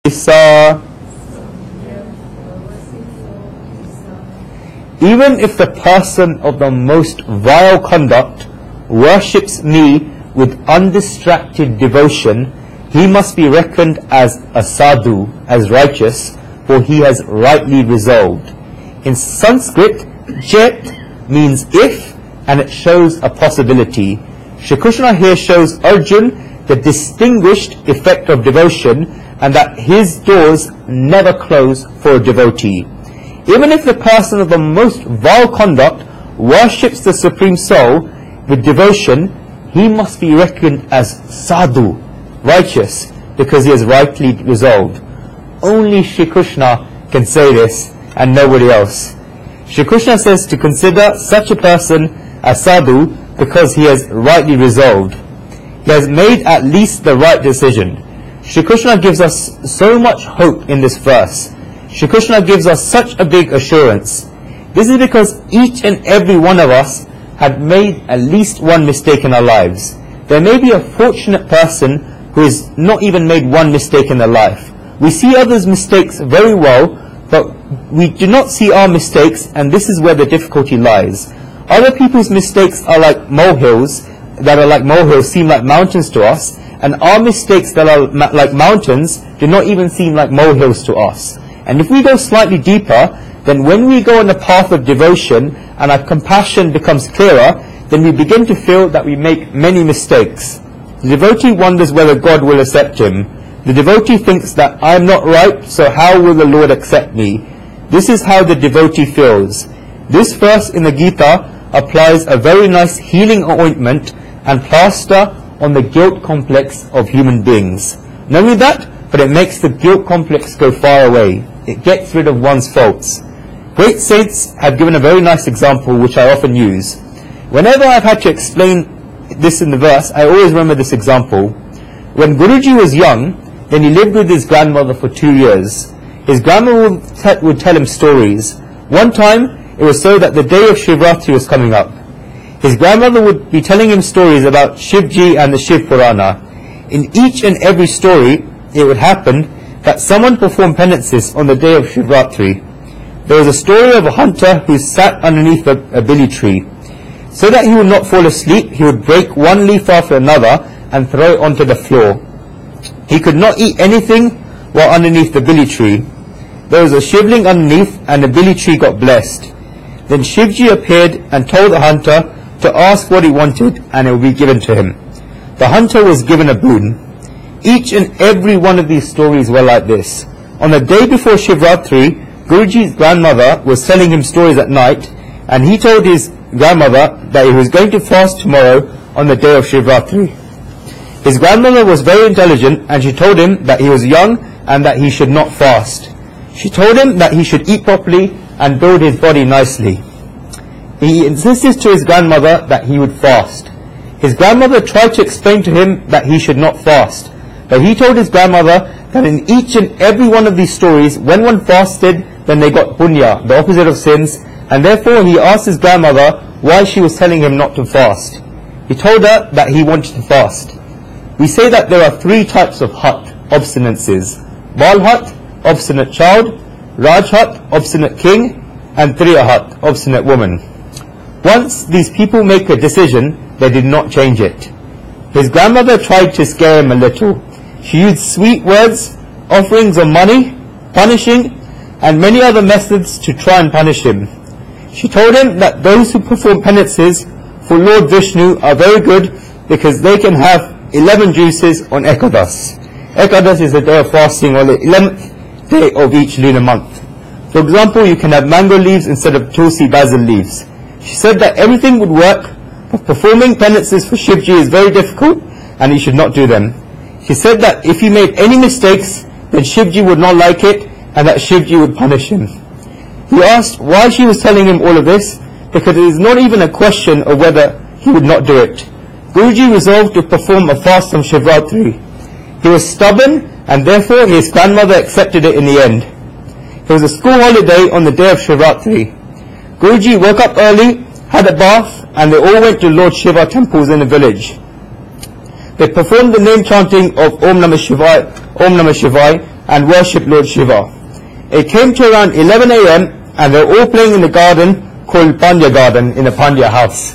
Isa. Even if the person of the most vile conduct worships me with undistracted devotion, he must be reckoned as a sadhu, as righteous, for he has rightly resolved. In Sanskrit, jet means if, and it shows a possibility. Shri Krishna here shows Arjun the distinguished effect of devotion, and that his doors never close for a devotee. Even if the person of the most vile conduct worships the Supreme Soul with devotion, he must be reckoned as sadhu, righteous, because he has rightly resolved. Only Shri Krishna can say this, and nobody else. Shri Krishna says to consider such a person as sadhu because he has rightly resolved. He has made at least the right decision. Shri Krishna gives us so much hope in this verse. Shri Krishna gives us such a big assurance. This is because each and every one of us had made at least one mistake in our lives. There may be a fortunate person who has not even made one mistake in their life. We see others' mistakes very well, but we do not see our mistakes, and this is where the difficulty lies. Other people's mistakes are like molehills, seem like mountains to us, and our mistakes that are like mountains do not even seem like molehills to us. And if we go slightly deeper, then when we go on the path of devotion and our compassion becomes clearer, then we begin to feel that we make many mistakes. The devotee wonders whether God will accept him. The devotee thinks that I am not right, so how will the Lord accept me? This is how the devotee feels. This verse in the Gita applies a very nice healing ointment and plaster on the guilt complex of human beings. Not only that, but it makes the guilt complex go far away. It gets rid of one's faults. Great saints have given a very nice example which I often use. Whenever I've had to explain this in the verse, I always remember this example. When Guruji was young, then he lived with his grandmother for 2 years. His grandmother would tell him stories. One time, it was so that the day of Shivratri was coming up. His grandmother would be telling him stories about Shivji and the Shiv Purana. In each and every story, it would happen that someone performed penances on the day of Shivratri. There was a story of a hunter who sat underneath a billy tree. So that he would not fall asleep, he would break one leaf after another and throw it onto the floor. He could not eat anything while underneath the billy tree. There was a shivling underneath, and the billy tree got blessed. Then Shivji appeared and told the hunter to ask what he wanted, and it would be given to him. The hunter was given a boon. Each and every one of these stories were like this. On the day before Shivratri, Guruji's grandmother was telling him stories at night, and he told his grandmother that he was going to fast tomorrow on the day of Shivratri. His grandmother was very intelligent, and she told him that he was young and that he should not fast. She told him that he should eat properly and build his body nicely. He insisted to his grandmother that he would fast. His grandmother tried to explain to him that he should not fast, but he told his grandmother that in each and every one of these stories, when one fasted, then they got punya, the opposite of sins, and therefore he asked his grandmother why she was telling him not to fast. He told her that he wanted to fast. We say that there are 3 types of hat, obstinacies: Bal hat, obstinate child; Raj hat, obstinate king; and Triya hat, obstinate woman. Once these people make a decision, they did not change it. His grandmother tried to scare him a little. She used sweet words, offerings of money, punishing, and many other methods to try and punish him. She told him that those who perform penances for Lord Vishnu are very good because they can have 11 juices on Ekadas. Ekadas is a day of fasting on the 11th day of each lunar month. For example, you can have mango leaves instead of tulsi basil leaves. She said that everything would work, but performing penances for Shivji is very difficult and he should not do them. She said that if he made any mistakes, then Shivji would not like it and that Shivji would punish him. He asked why she was telling him all of this, because it is not even a question of whether he would not do it. Guruji resolved to perform a fast on Shivratri. He was stubborn, and therefore his grandmother accepted it in the end. It was a school holiday on the day of Shivratri. Guruji woke up early, had a bath, and they all went to Lord Shiva temples in the village. They performed the name chanting of Om Namah Shivaya, and worship Lord Shiva. It came to around 11 a.m. and they were all playing in the garden called Pandya Garden in a Pandya house.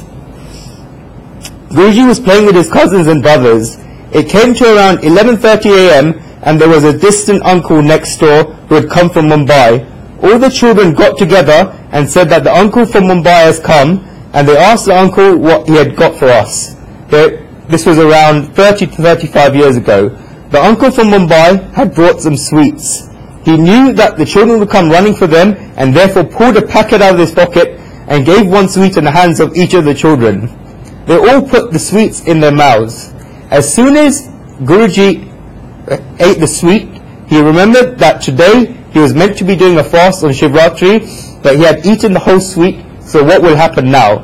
Guruji was playing with his cousins and brothers. It came to around 11:30 a.m. and there was a distant uncle next door who had come from Mumbai. All the children got together and said that the uncle from Mumbai has come, and they asked the uncle what he had got for us. This was around 30 to 35 years ago. The uncle from Mumbai had brought some sweets. He knew that the children would come running for them, and therefore pulled a packet out of his pocket and gave one sweet in the hands of each of the children. They all put the sweets in their mouths. As soon as Guruji ate the sweet, he remembered that today he was meant to be doing a fast on Shivratri, but he had eaten the whole sweet, so what will happen now?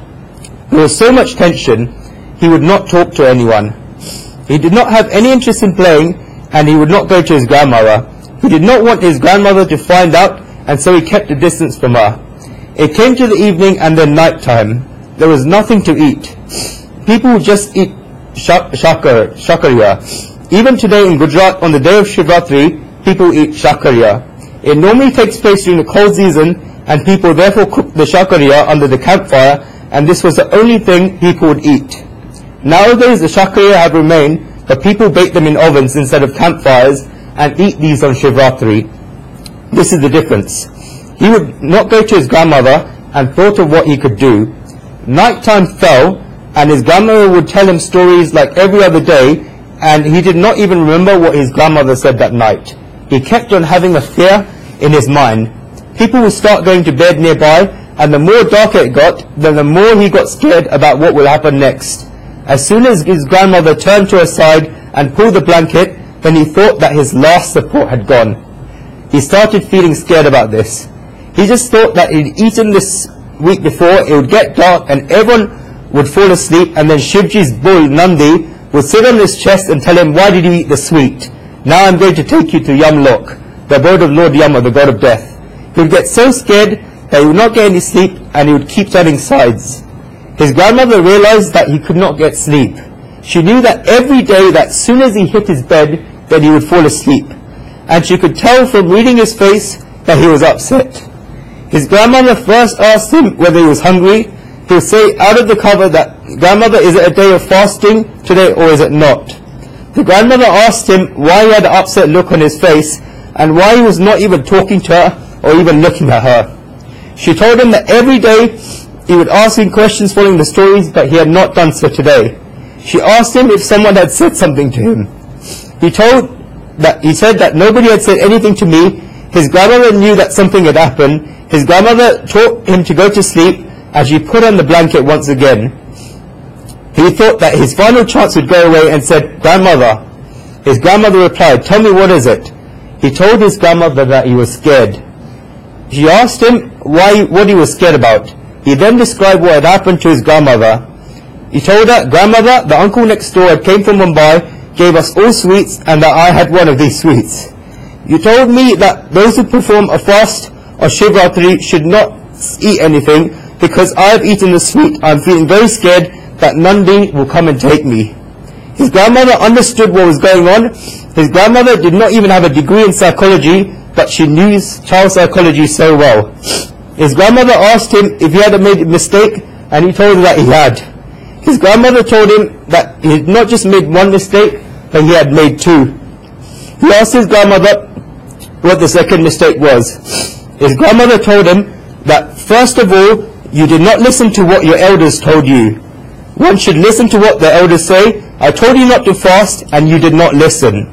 There was so much tension, he would not talk to anyone. He did not have any interest in playing, and he would not go to his grandmother. He did not want his grandmother to find out, and so he kept a distance from her. It came to the evening and then night time. There was nothing to eat. People would just eat shakariya. Even today in Gujarat, on the day of Shivratri, people eat shakariya. It normally takes place during the cold season, and people therefore cook the shakariya under the campfire, and this was the only thing people would eat. Nowadays the shakariya have remained, but people bake them in ovens instead of campfires and eat these on Shivratri. This is the difference. He would not go to his grandmother and thought of what he could do. Night time fell, and his grandmother would tell him stories like every other day, and he did not even remember what his grandmother said that night. He kept on having a fear in his mind. People would start going to bed nearby, and the more darker it got, then the more he got scared about what will happen next. As soon as his grandmother turned to her side and pulled the blanket, then he thought that his last support had gone. He started feeling scared about this. He just thought that he'd eaten this week before, it would get dark and everyone would fall asleep, and then Shivji's bull, Nandi, would sit on his chest and tell him, "Why did you eat the sweet? Now I'm going to take you to Yamlok, the abode of Lord Yama, the god of death." He would get so scared that he would not get any sleep, and he would keep turning sides. His grandmother realized that he could not get sleep. She knew that every day that as soon as he hit his bed, then he would fall asleep. And she could tell from reading his face that he was upset. His grandmother first asked him whether he was hungry. He would say out of the cover that, "Grandmother, is it a day of fasting today or is it not?" The grandmother asked him why he had an upset look on his face and why he was not even talking to her or even looking at her. She told him that every day he would ask him questions following the stories, but he had not done so today. She asked him if someone had said something to him. He said that nobody had said anything to me. His grandmother knew that something had happened. His grandmother taught him to go to sleep, and she put on the blanket once again. He thought that his final chance would go away and said, "Grandmother." His grandmother replied, "Tell me, what is it?" He told his grandmother that he was scared. She asked him what he was scared about. He then described what had happened to his grandmother. He told her, "Grandmother, the uncle next door had came from Mumbai, gave us all sweets, and that I had one of these sweets. You told me that those who perform a fast or Shivratri should not eat anything, because I have eaten the sweet. I am feeling very scared that Nandi will come and take me." His grandmother understood what was going on. His grandmother did not even have a degree in psychology, but she knew child psychology so well. His grandmother asked him if he had made a mistake, and he told her that he had. His grandmother told him that he had not just made one mistake, but he had made two. He asked his grandmother what the second mistake was. His grandmother told him that first of all, you did not listen to what your elders told you. One should listen to what the elders say. I told you not to fast, and you did not listen.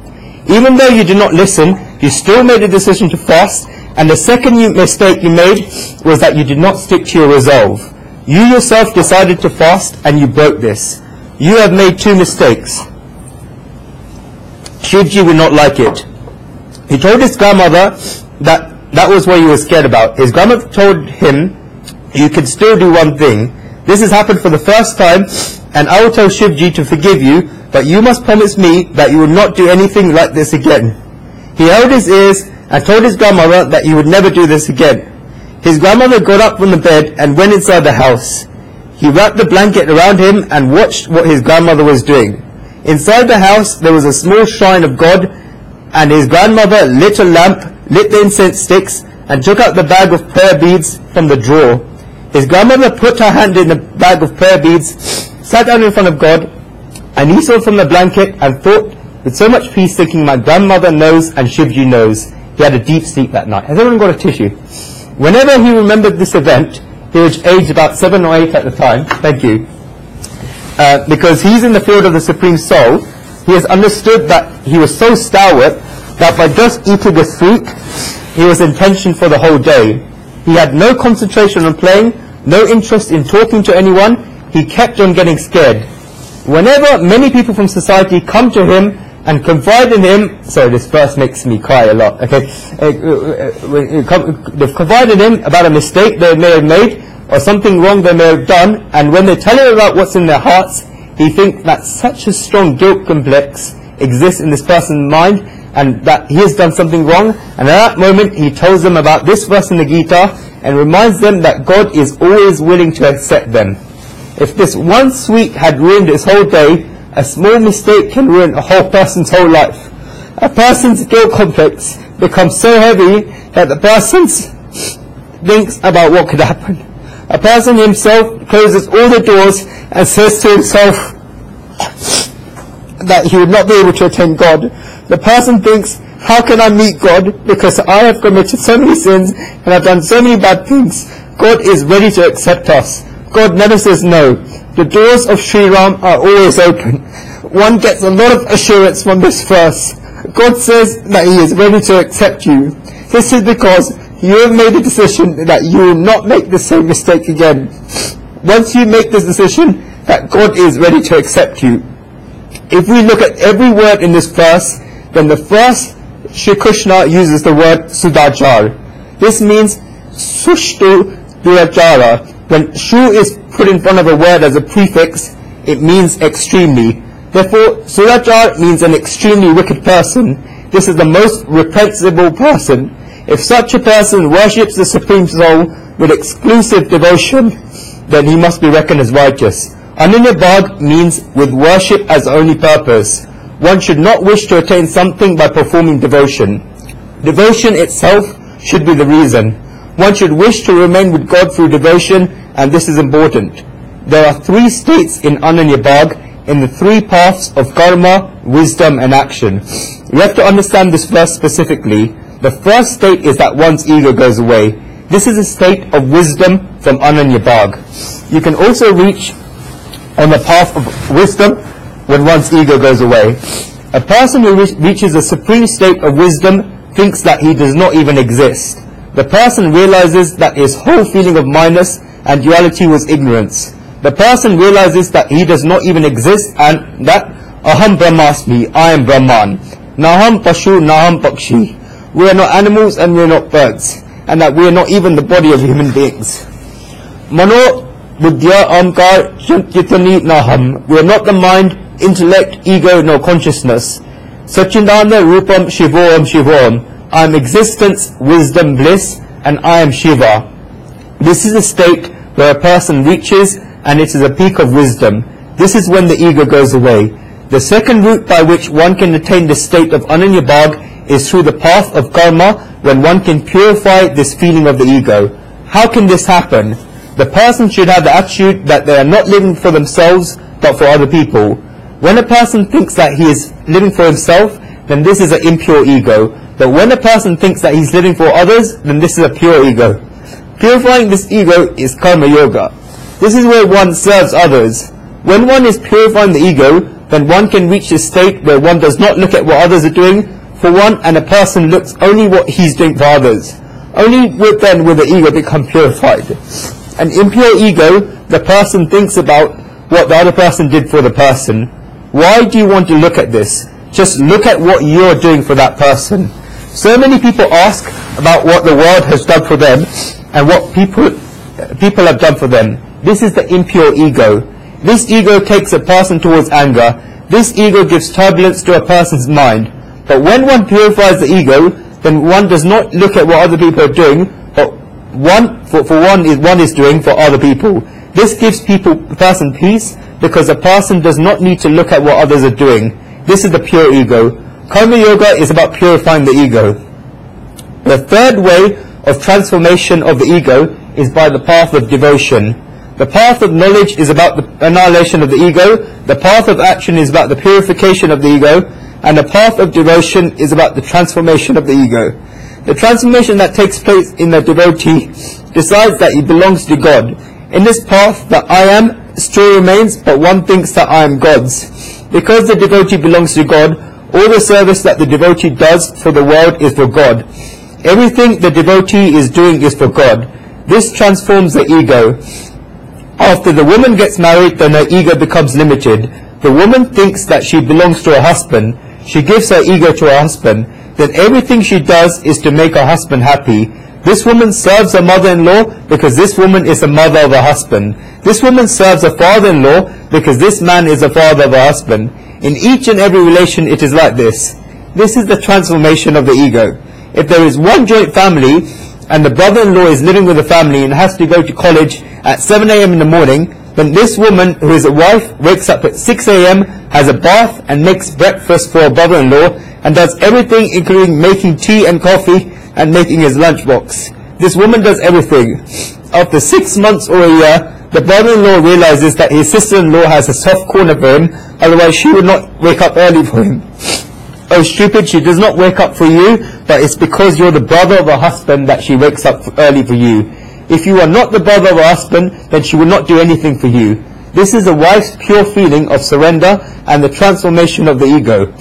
Even though you did not listen, you still made a decision to fast, and the second mistake you made was that you did not stick to your resolve. You yourself decided to fast, and you broke this. You have made two mistakes. Shivji would not like it. He told his grandmother that was what he was scared about. His grandmother told him, "You can still do one thing. This has happened for the first time, and I will tell Shivji to forgive you, but you must promise me that you will not do anything like this again." He held his ears and told his grandmother that he would never do this again. His grandmother got up from the bed and went inside the house. He wrapped the blanket around him and watched what his grandmother was doing. Inside the house there was a small shrine of God and his grandmother lit a lamp, lit the incense sticks, and took out the bag of prayer beads from the drawer. His grandmother put her hand in the bag of prayer beads, sat down in front of God, and he saw from the blanket and thought with so much peace, thinking, my grandmother knows and Shivji knows. He had a deep sleep that night. Has everyone got a tissue? Whenever he remembered this event, he was aged about 7 or 8 at the time. Thank you. Because he's in the field of the Supreme Soul, he has understood that he was so stalwart that by just eating a sweet, he was in tension for the whole day. He had no concentration on playing, no interest in talking to anyone. He kept on getting scared. Whenever many people from society come to him and confide in him, sorry, this verse makes me cry a lot, okay? They've confided in him about a mistake they may have made or something wrong they may have done, and when they tell him about what's in their hearts, he thinks that such a strong guilt complex exists in this person's mind and that he has done something wrong, and at that moment he tells them about this verse in the Gita and reminds them that God is always willing to accept them. If this one sweet had ruined his whole day, a small mistake can ruin a whole person's whole life. A person's guilt complex becomes so heavy that the person thinks about what could happen. A person himself closes all the doors and says to himself that he would not be able to attain God. The person thinks, how can I meet God because I have committed so many sins and I've done so many bad things. God is ready to accept us. God never says no. The doors of Sri Ram are always open. One gets a lot of assurance from this verse. God says that he is ready to accept you. This is because you have made a decision that you will not make the same mistake again. Once you make this decision that God is ready to accept you. If we look at every word in this verse, then the first Shri Krishna uses the word Sudajar. This means Sushtu Durajara. When Shu is put in front of a word as a prefix, it means extremely. Therefore, Surajar means an extremely wicked person. This is the most reprehensible person. If such a person worships the Supreme Soul with exclusive devotion, then he must be reckoned as righteous. Ananya Bhag means with worship as only purpose. One should not wish to attain something by performing devotion. Devotion itself should be the reason. One should wish to remain with God through devotion, and this is important. There are 3 states in Ananya Bhag, in the 3 paths of karma, wisdom and action. You have to understand this verse specifically. The first state is that one's ego goes away. This is a state of wisdom from Ananya Bhag. You can also reach on the path of wisdom when one's ego goes away. A person who reaches a supreme state of wisdom thinks that he does not even exist. The person realizes that his whole feeling of minus and duality was ignorance. The person realizes that he does not even exist and that Aham Brahmasmi, I am Brahman. Naham Pashu, Naham Pakshi. We are not animals and we are not birds. And that we are not even the body of human beings. Mano Buddhya Amkar Chitani Naham. We are not the mind, intellect, ego, nor consciousness. Sachindana Rupam Shivoam Shivoam. I am existence, wisdom, bliss, and I am Shiva. This is a state where a person reaches, and it is a peak of wisdom. This is when the ego goes away. The second route by which one can attain the state of Ananya Bhag is through the path of karma, when one can purify this feeling of the ego. How can this happen? The person should have the attitude that they are not living for themselves, but for other people. When a person thinks that he is living for himself, then this is an impure ego. But when a person thinks that he's living for others, then this is a pure ego. Purifying this ego is karma yoga. This is where one serves others. When one is purifying the ego, then one can reach a state where one does not look at what others are doing for one, and a person looks only what he's doing for others. Only then will the ego become purified. An impure ego, the person thinks about what the other person did for the person. Why do you want to look at this? Just look at what you're doing for that person. So many people ask about what the world has done for them and what people have done for them. This is the impure ego. This ego takes a person towards anger. This ego gives turbulence to a person's mind. But when one purifies the ego, then one does not look at what other people are doing, but one is doing for other people. This gives the person peace, because a person does not need to look at what others are doing. This is the pure ego. Karma Yoga is about purifying the ego. The third way of transformation of the ego is by the path of devotion. The path of knowledge is about the annihilation of the ego, the path of action is about the purification of the ego, and the path of devotion is about the transformation of the ego. The transformation that takes place in the devotee decides that he belongs to God. In this path, the I am still remains, but one thinks that I am God's. Because the devotee belongs to God, all the service that the devotee does for the world is for God. Everything the devotee is doing is for God. This transforms the ego. After the woman gets married, then her ego becomes limited. The woman thinks that she belongs to her husband. She gives her ego to her husband. Then everything she does is to make her husband happy. This woman serves her mother-in-law because this woman is the mother of her husband. This woman serves her father-in-law because this man is the father of her husband. In each and every relation it is like this. This is the transformation of the ego. If there is one joint family and the brother-in-law is living with the family and has to go to college at 7 a.m. in the morning, then this woman, who is a wife, wakes up at 6 a.m., has a bath and makes breakfast for her brother-in-law and does everything, including making tea and coffee and making his lunchbox. This woman does everything. After 6 months or a year, the brother-in-law realizes that his sister-in-law has a soft corner for him, otherwise she would not wake up early for him. Oh stupid, she does not wake up for you, but it's because you're the brother of her husband that she wakes up early for you. If you are not the brother of her husband, then she will not do anything for you. This is a wife's pure feeling of surrender and the transformation of the ego.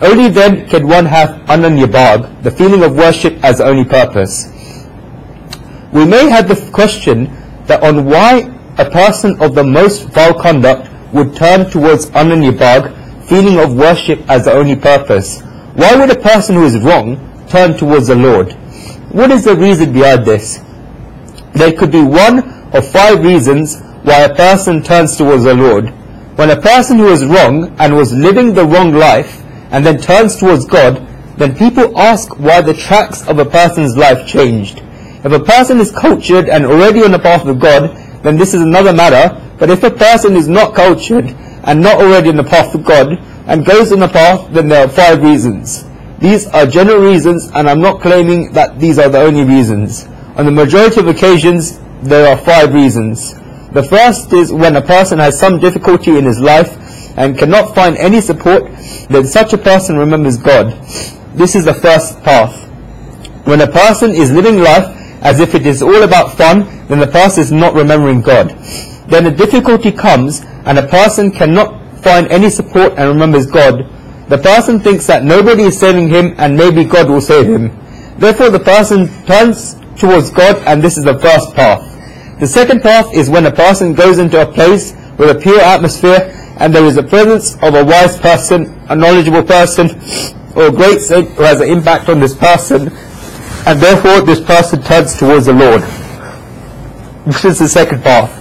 Only then can one have Ananya Bhag, the feeling of worship as the only purpose. We may have the question that on why a person of the most vile conduct would turn towards Ananya Bhag, feeling of worship as the only purpose. Why would a person who is wrong turn towards the Lord? What is the reason behind this? There could be one of 5 reasons why a person turns towards the Lord. When a person who is wrong and was living the wrong life and then turns towards God, then people ask why the tracks of a person's life changed. If a person is cultured and already on the path of God, then this is another matter. But if a person is not cultured and not already in the path of God and goes in the path, then there are 5 reasons. These are general reasons, and I'm not claiming that these are the only reasons. On the majority of occasions, there are 5 reasons. The first is when a person has some difficulty in his life and cannot find any support, then such a person remembers God. This is the first path. When a person is living life as if it is all about fun, then the person is not remembering God. Then a difficulty comes and a person cannot find any support and remembers God. The person thinks that nobody is saving him and maybe God will save him. Therefore the person turns towards God, and this is the first path. The second path is when a person goes into a place with a pure atmosphere and there is a presence of a wise person, a knowledgeable person, or a great saint who has an impact on this person, and therefore this person turns towards the Lord. This is the second path.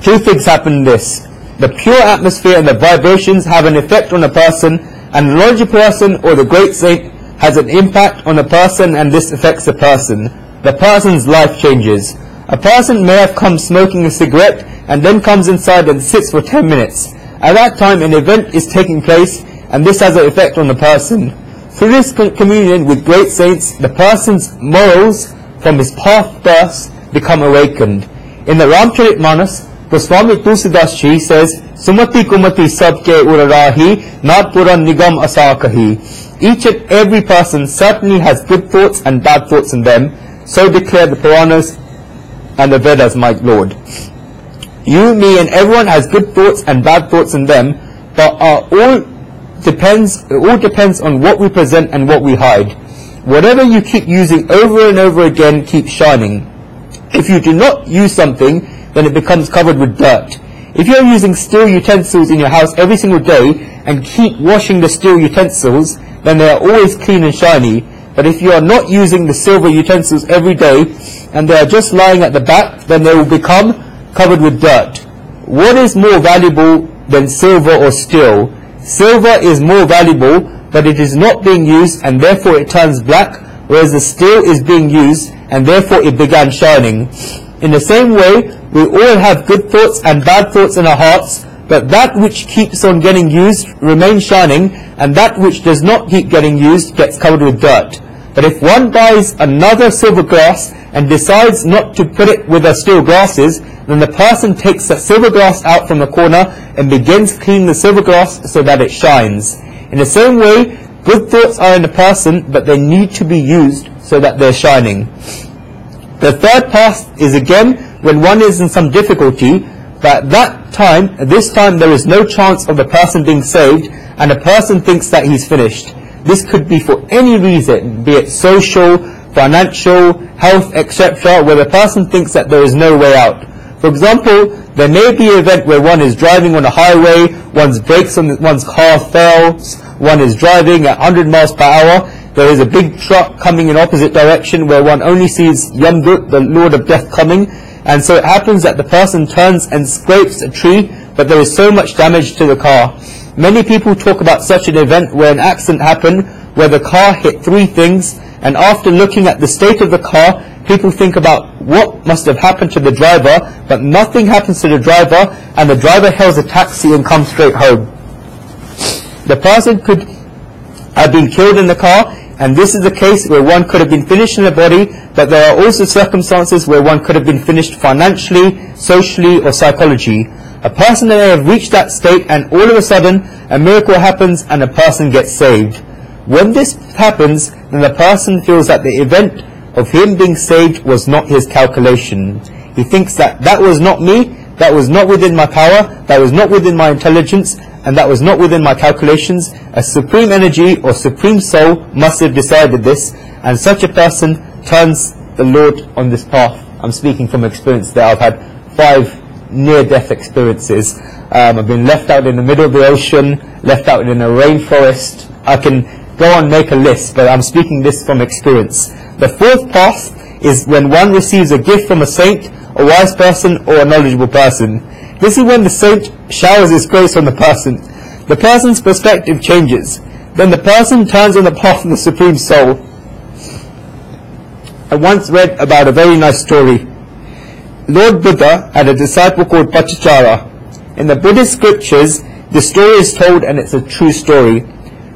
2 things happen in this. The pure atmosphere and the vibrations have an effect on a person, and the knowledgeable person or the great saint has an impact on a person, and this affects the person. The person's life changes. A person may have come smoking a cigarette and then comes inside and sits for 10 minutes. At that time an event is taking place, and this has an effect on the person. Through this communion with great saints, the person's morals from his past births become awakened. In the Ramcharitmanas, Goswami Tulsidas Ji says, Sumati Kumati Sabke Urarahi, Nat Puran Nigam Asakahi. Each and every person certainly has good thoughts and bad thoughts in them, so declare the Puranas and the Vedas, my Lord. You, me, and everyone has good thoughts and bad thoughts in them, but it all depends on what we present and what we hide. Whatever you keep using over and over again keeps shining. If you do not use something, then it becomes covered with dirt. If you are using steel utensils in your house every single day and keep washing the steel utensils, then they are always clean and shiny. But if you are not using the silver utensils every day and they are just lying at the back, then they will become covered with dirt. What is more valuable than silver or steel? Silver is more valuable, but it is not being used and therefore it turns black, whereas the steel is being used and therefore it began shining. In the same way, we all have good thoughts and bad thoughts in our hearts, but that which keeps on getting used remains shining, and that which does not keep getting used gets covered with dirt. But if one buys another silver glass and decides not to put it with the steel glasses, then the person takes the silver glass out from the corner and begins cleaning the silver glass so that it shines. In the same way, good thoughts are in a person, but they need to be used so that they're shining. The third path is again when one is in some difficulty, but this time there is no chance of the person being saved, and the person thinks that he's finished. This could be for any reason, be it social, financial, health, etc., where the person thinks that there is no way out. For example, there may be an event where one is driving on a highway, one's brakes on one's car fails, one is driving at 100 miles per hour, there is a big truck coming in opposite direction where one only sees Yamdut, the Lord of Death, coming, and so it happens that the person turns and scrapes a tree, but there is so much damage to the car. Many people talk about such an event where an accident happened, where the car hit three things, and after looking at the state of the car, people think about what must have happened to the driver, but nothing happens to the driver, and the driver hails a taxi and comes straight home. The person could have been killed in the car, and this is the case where one could have been finished in the body, but there are also circumstances where one could have been finished financially, socially, or psychologically. A person may have reached that state, and all of a sudden a miracle happens and a person gets saved. When this happens, then the person feels that the event of him being saved was not his calculation. He thinks that that was not me, that was not within my power, that was not within my intelligence, and that was not within my calculations. A supreme energy or supreme soul must have decided this, and such a person turns the Lord on this path. I'm speaking from experience there. I've had 5 near-death experiences. I've been left out in the middle of the ocean, left out in a rainforest. I can go on make a list, but I'm speaking this from experience. The fourth path is when one receives a gift from a saint, a wise person, or a knowledgeable person. This is when the saint showers his grace on the person. The person's perspective changes. Then the person turns on the path of the Supreme Soul. I once read about a very nice story. Lord Buddha had a disciple called Pachachara. In the Buddhist scriptures, the story is told, and it's a true story.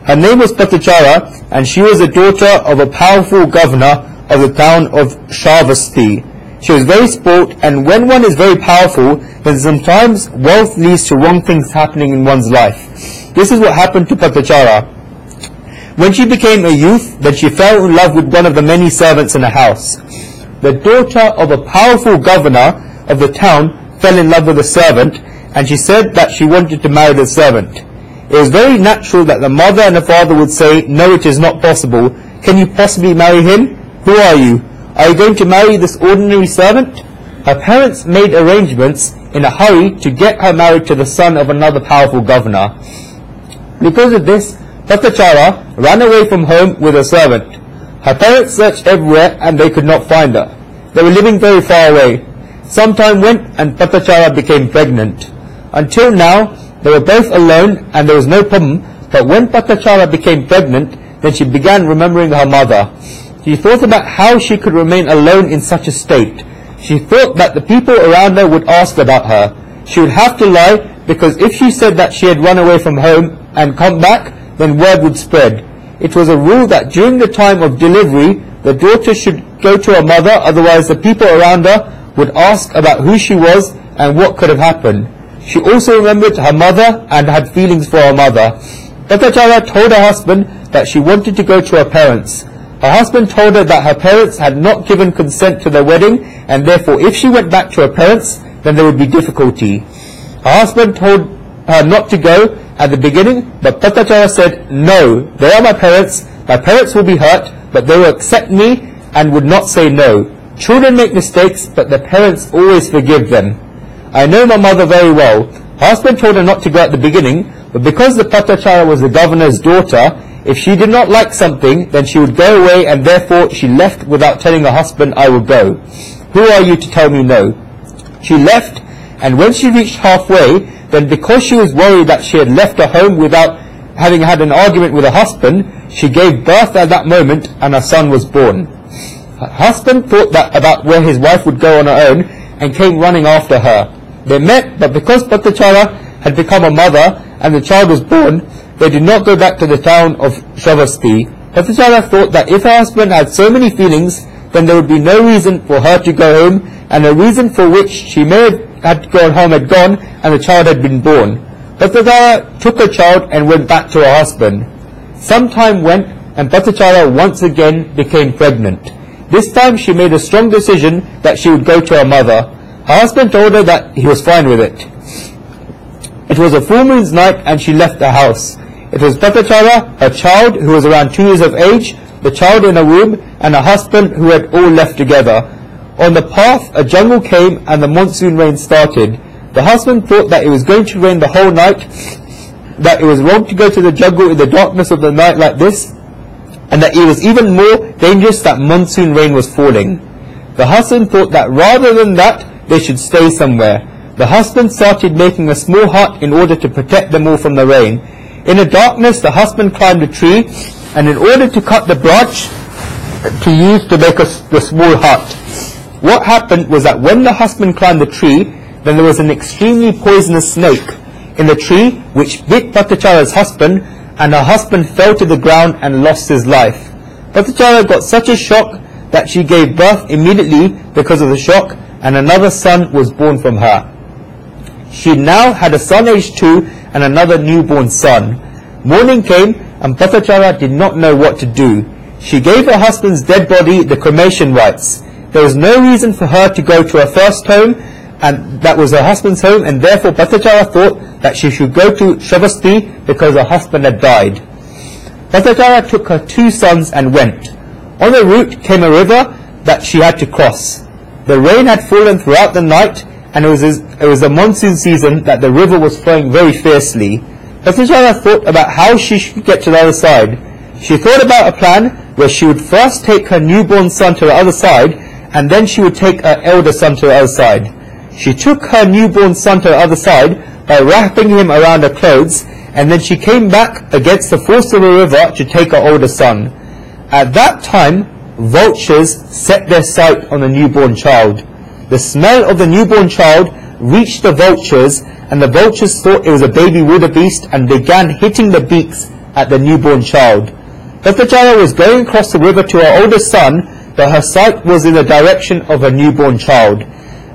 Her name was Pachachara, and she was the daughter of a powerful governor of the town of Shravasti. She was very spoilt, and when one is very powerful, then sometimes wealth leads to wrong things happening in one's life. This is what happened to Pachachara. When she became a youth, then she fell in love with one of the many servants in the house. The daughter of a powerful governor of the town fell in love with a servant, and she said that she wanted to marry the servant. It was very natural that the mother and the father would say, "No, it is not possible. Can you possibly marry him? Who are you? Are you going to marry this ordinary servant?" Her parents made arrangements in a hurry to get her married to the son of another powerful governor. Because of this, Pachachara ran away from home with a servant. Her parents searched everywhere and they could not find her. They were living very far away. Some time went and Pachachara became pregnant. Until now, they were both alone and there was no problem, but when Pachachara became pregnant, then she began remembering her mother. She thought about how she could remain alone in such a state. She thought that the people around her would ask about her. She would have to lie, because if she said that she had run away from home and come back, then word would spread. It was a rule that during the time of delivery, the daughter should go to her mother, otherwise the people around her would ask about who she was and what could have happened. She also remembered her mother and had feelings for her mother. Pachachara told her husband that she wanted to go to her parents. Her husband told her that her parents had not given consent to their wedding, and therefore if she went back to her parents, then there would be difficulty. Her husband told her not to go at the beginning, but Pachachara said, "No, they are my parents will be hurt, but they will accept me and would not say no. Children make mistakes, but their parents always forgive them. I know my mother very well." Her husband told her not to go at the beginning, but because the Pachachara was the governor's daughter, if she did not like something, then she would go away, and therefore she left without telling her husband, "I will go. Who are you to tell me no?" She left, and when she reached halfway, then because she was worried that she had left her home without having had an argument with her husband, she gave birth at that moment, and her son was born. Her husband thought that about where his wife would go on her own, and came running after her. They met, but because Pachachara had become a mother and the child was born, they did not go back to the town of Shravasti. Pathachala thought that if her husband had so many feelings, then there would be no reason for her to go home, and a reason for which she may have gone home had gone, and the child had been born. Pathachala took her child and went back to her husband. Some time went, and Pathachala once again became pregnant. This time she made a strong decision that she would go to her mother. Her husband told her that he was fine with it. It was a full moon's night and she left the house. It was Pathachala, her child who was around 2 years of age, the child in her womb, and her husband who had all left together. On the path a jungle came and the monsoon rain started. The husband thought that it was going to rain the whole night, that it was wrong to go to the jungle in the darkness of the night like this, and that it was even more dangerous that monsoon rain was falling. The husband thought that rather than that, they should stay somewhere. The husband started making a small hut in order to protect them all from the rain. In the darkness, the husband climbed a tree, and in order to cut the branch to use to make the small hut. What happened was that when the husband climbed the tree, then there was an extremely poisonous snake in the tree which bit Pathachala's husband, and her husband fell to the ground and lost his life. Pathachala got such a shock that she gave birth immediately because of the shock, and another son was born from her. She now had a son aged 2 and another newborn son. Morning came and Pathachala did not know what to do. She gave her husband's dead body the cremation rites. There was no reason for her to go to her first home, and that was her husband's home, and therefore Pathachala thought that she should go to Shravasti because her husband had died. Pathachala took her 2 sons and went. On the route came a river that she had to cross. The rain had fallen throughout the night, and it was a monsoon season that the river was flowing very fiercely. Pathachala thought about how she should get to the other side. She thought about a plan where she would first take her newborn son to the other side, and then she would take her elder son to the other side. She took her newborn son to the other side by wrapping him around her clothes, and then she came back against the force of the river to take her older son. At that time, vultures set their sight on the newborn child. The smell of the newborn child reached the vultures, and the vultures thought it was a baby wildebeest and began hitting the beaks at the newborn child. Pathachala was going across the river to her older son, but her sight was in the direction of her newborn child.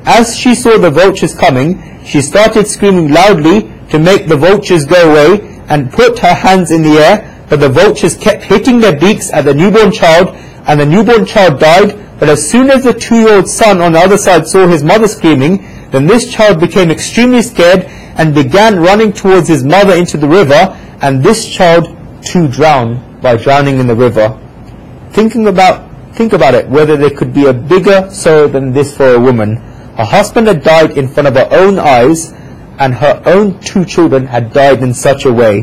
As she saw the vultures coming, she started screaming loudly to make the vultures go away and put her hands in the air, but the vultures kept hitting their beaks at the newborn child, and the newborn child died. But as soon as the 2-year-old son on the other side saw his mother screaming, then this child became extremely scared and began running towards his mother into the river, and this child too drowned by drowning in the river. Think about it, whether there could be a bigger sorrow than this for a woman. Her husband had died in front of her own eyes, and her own 2 children had died in such a way.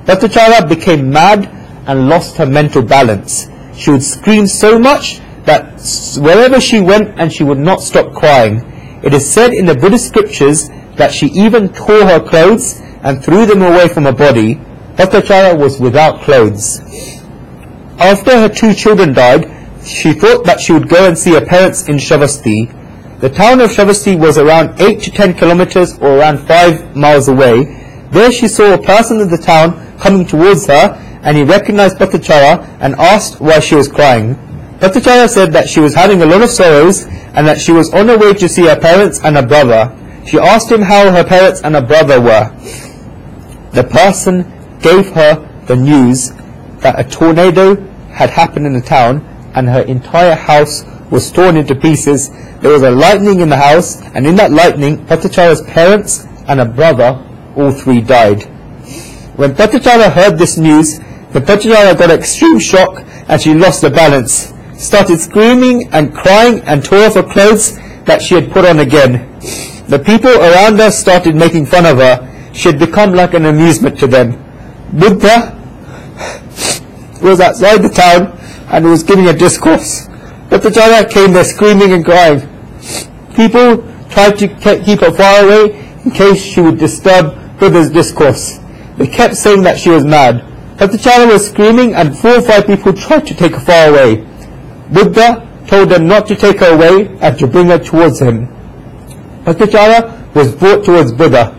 Pathachala became mad and lost her mental balance. She would scream so much that wherever she went, and she would not stop crying. It is said in the Buddhist scriptures that she even tore her clothes and threw them away from her body. Pathachala was without clothes. After her 2 children died, she thought that she would go and see her parents in Shravasti. The town of Shravasti was around 8 to 10 kilometers or around 5 miles away. There she saw a person in the town coming towards her, and he recognized Pathachala and asked why she was crying. Pathachala said that she was having a lot of sorrows and that she was on her way to see her parents and her brother. She asked him how her parents and her brother were. The person gave her the news that a tornado had happened in the town and her entire house was torn into pieces. There was a lightning in the house, and in that lightning, Pathachala's parents and her brother, all 3 died. When Pathachala heard this news, the Pathachala got an extreme shock and she lost her balance, started screaming and crying and tore off her clothes that she had put on again. The people around her started making fun of her. She had become like an amusement to them. Buddha was outside the town and was giving a discourse. Pathachala came there screaming and crying. People tried to keep her far away in case she would disturb Buddha's discourse. They kept saying that she was mad. Pathachala was screaming and 4 or 5 people tried to take her far away. Buddha told them not to take her away and to bring her towards him. Pathachala was brought towards Buddha.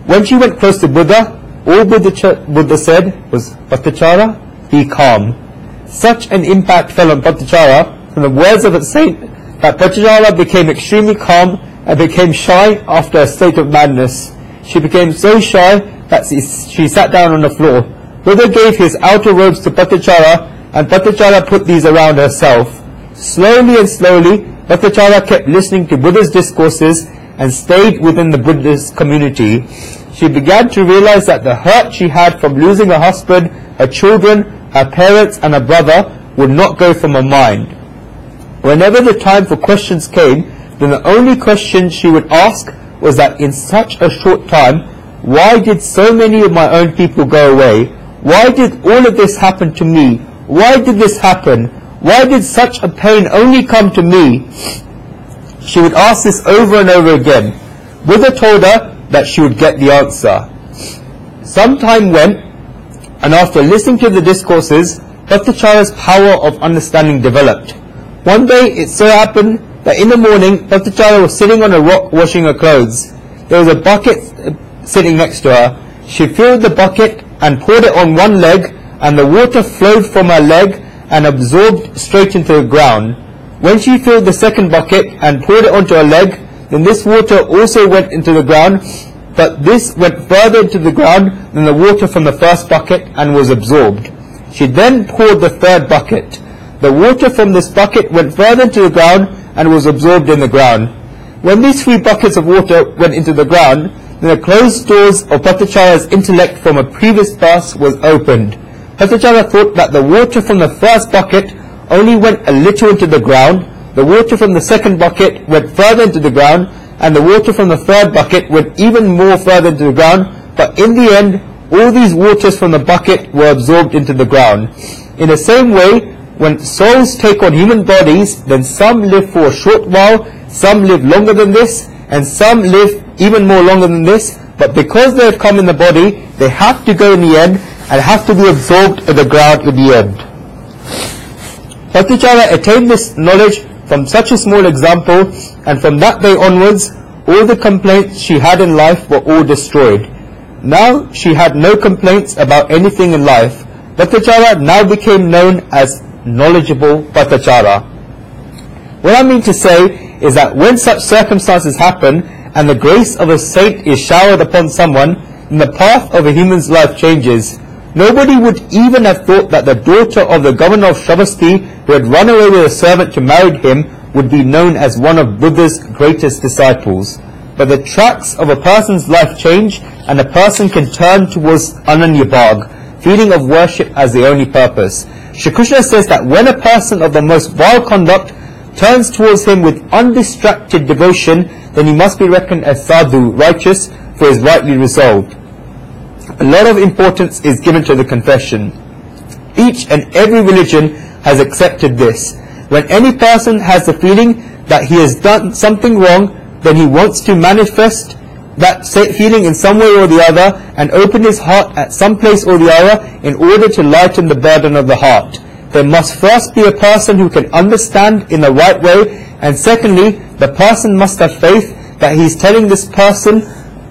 When she went close to Buddha, all Buddha said was, "Patachara, be calm." Such an impact fell on Patachara from the words of a saint that Patachara became extremely calm and became shy after a state of madness. She became so shy that she sat down on the floor. Buddha gave his outer robes to Patachara, and Patachara put these around herself. Slowly and slowly, Patachara kept listening to Buddha's discourses and stayed within the Buddhist community. She began to realize that the hurt she had from losing her husband, her children, her parents and her brother would not go from her mind. Whenever the time for questions came, then the only question she would ask was that in such a short time, why did so many of my own people go away? Why did all of this happen to me? Why did this happen? Why did such a pain only come to me? She would ask this over and over again. Buddha told her that she would get the answer. Some time went, and after listening to the discourses, Patachara's power of understanding developed. One day it so happened that in the morning, Patachara was sitting on a rock washing her clothes. There was a bucket sitting next to her. She filled the bucket and poured it on one leg, and the water flowed from her leg and absorbed straight into the ground. When she filled the second bucket and poured it onto her leg, then this water also went into the ground, but this went further into the ground than the water from the first bucket and was absorbed. She then poured the third bucket. The water from this bucket went further into the ground and was absorbed in the ground. When these 3 buckets of water went into the ground, then the closed doors of Patachara's intellect from a previous past was opened. Patachara thought that the water from the first bucket only went a little into the ground, the water from the second bucket went further into the ground, and the water from the third bucket went even more further into the ground, but in the end, all these waters from the bucket were absorbed into the ground. In the same way, when souls take on human bodies, then some live for a short while, some live longer than this, and some live even more longer than this, but because they have come in the body, they have to go in the end, and have to be absorbed in the ground in the end. Patachara attained this knowledge from such a small example, and from that day onwards, all the complaints she had in life were all destroyed. Now she had no complaints about anything in life. Patachara now became known as knowledgeable Patachara. What I mean to say is that when such circumstances happen, and the grace of a saint is showered upon someone, then the path of a human's life changes. Nobody would even have thought that the daughter of the governor of Shravasti, who had run away with a servant to marry him, would be known as one of Buddha's greatest disciples. But the tracks of a person's life change, and a person can turn towards Ananyabhag, feeling of worship as the only purpose. Shri Krishna says that when a person of the most vile conduct turns towards him with undistracted devotion, then he must be reckoned as sadhu, righteous, for he is rightly resolved. A lot of importance is given to the confession. Each and every religion has accepted this. When any person has the feeling that he has done something wrong, then he wants to manifest that feeling in some way or the other and open his heart at some place or the other in order to lighten the burden of the heart. There must first be a person who can understand in the right way, and secondly, the person must have faith that he is telling this person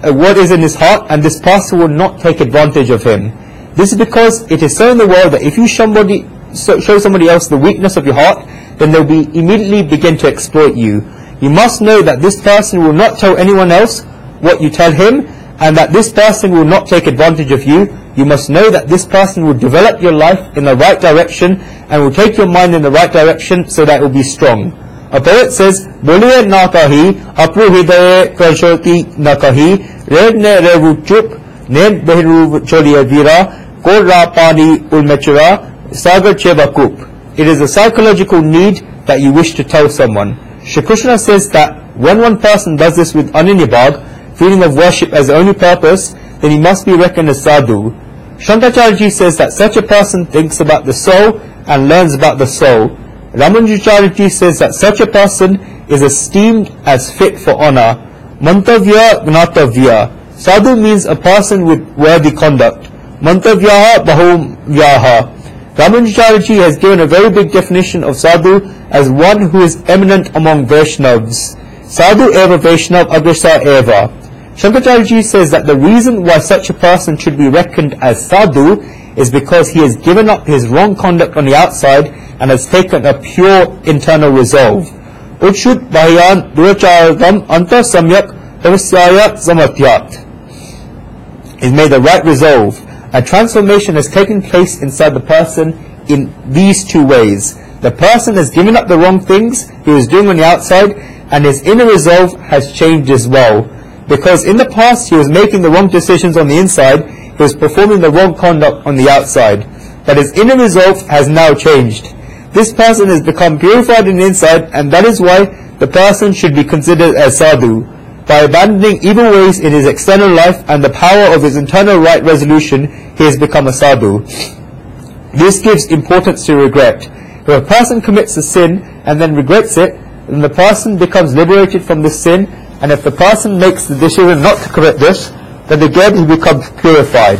what is in his heart, and this person will not take advantage of him. This is because it is so in the world that if you show somebody else the weakness of your heart, then they'll immediately begin to exploit you. You must know that this person will not tell anyone else what you tell him, and that this person will not take advantage of you. You must know that this person will develop your life in the right direction and will take your mind in the right direction so that it will be strong. A poet says, "Boliye na kahi, apru hidaye krashoti na kahi, red ne revu chup, ne behiru choliya vira, kor ra pani ulmechura, sagar cheva kup." It is a psychological need that you wish to tell someone. Shri Krishna says that when one person does this with Ananyabhag, feeling of worship as the only purpose, then he must be reckoned as sadhu. Shankaracharya says that such a person thinks about the soul and learns about the soul. Ramanujacharya says that such a person is esteemed as fit for honor. Mantavya gnatavya. Sadhu means a person with worthy conduct. Mantavyaha bahumvyaha. Ramanujacharya has given a very big definition of sadhu as one who is eminent among Vaishnavas. Sadhu eva Vaishnav agrasa eva. Shankaracharya says that the reason why such a person should be reckoned as sadhu is because he has given up his wrong conduct on the outside and has taken a pure internal resolve. Utshut Bahayan Duracharadam Antar Samyak Tavasyaya Samathyat. He's made the right resolve. A transformation has taken place inside the person in these two ways. The person has given up the wrong things he was doing on the outside, and his inner resolve has changed as well. Because in the past he was making the wrong decisions on the inside, he was performing the wrong conduct on the outside. But his inner resolve has now changed. This person has become purified in the inside, and that is why the person should be considered as sadhu. By abandoning evil ways in his external life and the power of his internal right resolution, he has become a sadhu. This gives importance to regret. If a person commits a sin and then regrets it, then the person becomes liberated from this sin, and if the person makes the decision not to commit this, then again he becomes purified.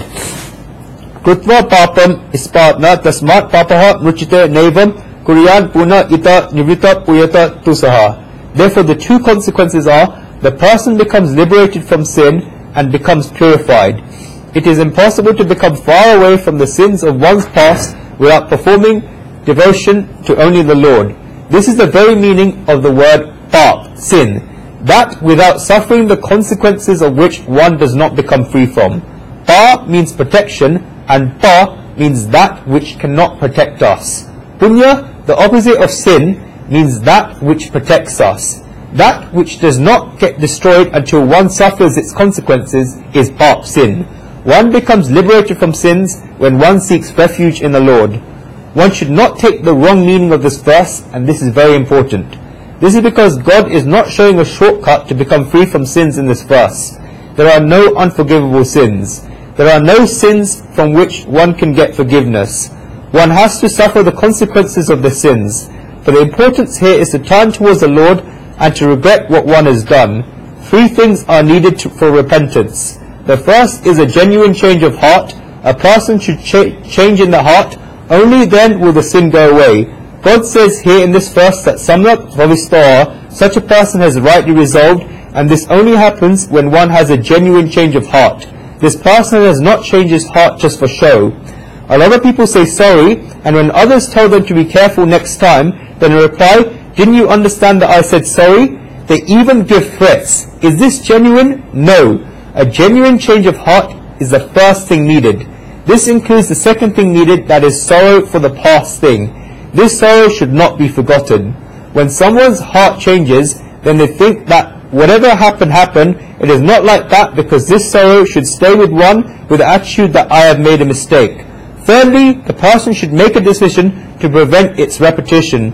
Krutva papam ispatna tasmat papaha mruchite nevam kuryan puna ita nivrita puyata tusaha. Therefore the two consequences are, the person becomes liberated from sin and becomes purified. It is impossible to become far away from the sins of one's past without performing devotion to only the Lord. This is the very meaning of the word pap, sin, that without suffering the consequences of which one does not become free from. Pa means protection, and pa means that which cannot protect us. Punya, the opposite of sin, means that which protects us. That which does not get destroyed until one suffers its consequences is pap, sin. One becomes liberated from sins when one seeks refuge in the Lord. One should not take the wrong meaning of this verse, and this is very important. This is because God is not showing a shortcut to become free from sins in this verse. There are no unforgivable sins. There are no sins from which one can get forgiveness. One has to suffer the consequences of the sins. But the importance here is to turn towards the Lord and to regret what one has done. Three things are needed for repentance. The first is a genuine change of heart. A person should change in the heart. Only then will the sin go away. God says here in this verse that samyak bhavistara, such a person has rightly resolved, and this only happens when one has a genuine change of heart. This person has not changed his heart just for show. A lot of people say sorry, and when others tell them to be careful next time, then reply, "Didn't you understand that I said sorry?" They even give threats. Is this genuine? No. A genuine change of heart is the first thing needed. This includes the second thing needed, that is sorrow for the past thing. This sorrow should not be forgotten. When someone's heart changes, then they think that whatever happened, it is not like that, because this sorrow should stay with one with the attitude that I have made a mistake. Thirdly, the person should make a decision to prevent its repetition.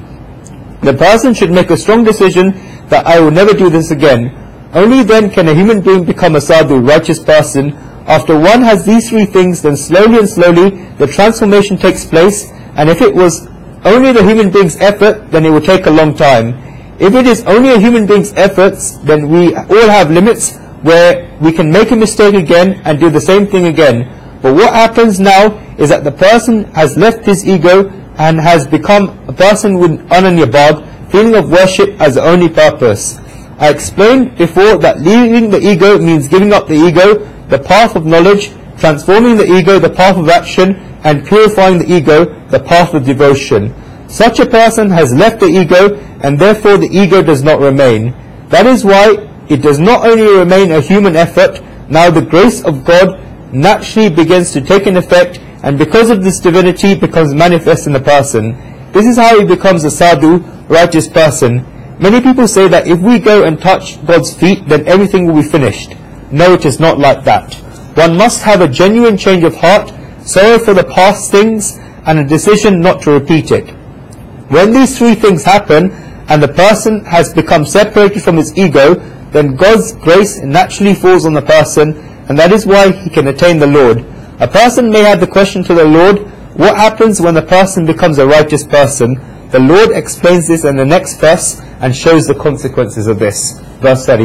The person should make a strong decision that I will never do this again. Only then can a human being become a sadhu, righteous person. After one has these three things, then slowly and slowly the transformation takes place, and if it was only the human being's effort, then it will take a long time. If it is only a human being's efforts, then we all have limits where we can make a mistake again and do the same thing again. But what happens now is that the person has left his ego and has become a person with ananyabhag, feeling of worship as the only purpose. I explained before that leaving the ego means giving up the ego, the path of knowledge, transforming the ego, the path of action, and purifying the ego, the path of devotion. Such a person has left the ego, and therefore the ego does not remain. That is why it does not only remain a human effort, now the grace of God naturally begins to take an effect, and because of this divinity becomes manifest in the person. This is how he becomes a sadhu, righteous person. Many people say that if we go and touch God's feet, then everything will be finished. No, it is not like that. One must have a genuine change of heart, sorrow for the past things, and a decision not to repeat it. When these three things happen, and the person has become separated from his ego, then God's grace naturally falls on the person, and that is why he can attain the Lord. A person may have the question to the Lord, what happens when the person becomes a righteous person? The Lord explains this in the next verse and shows the consequences of this. Verse 31.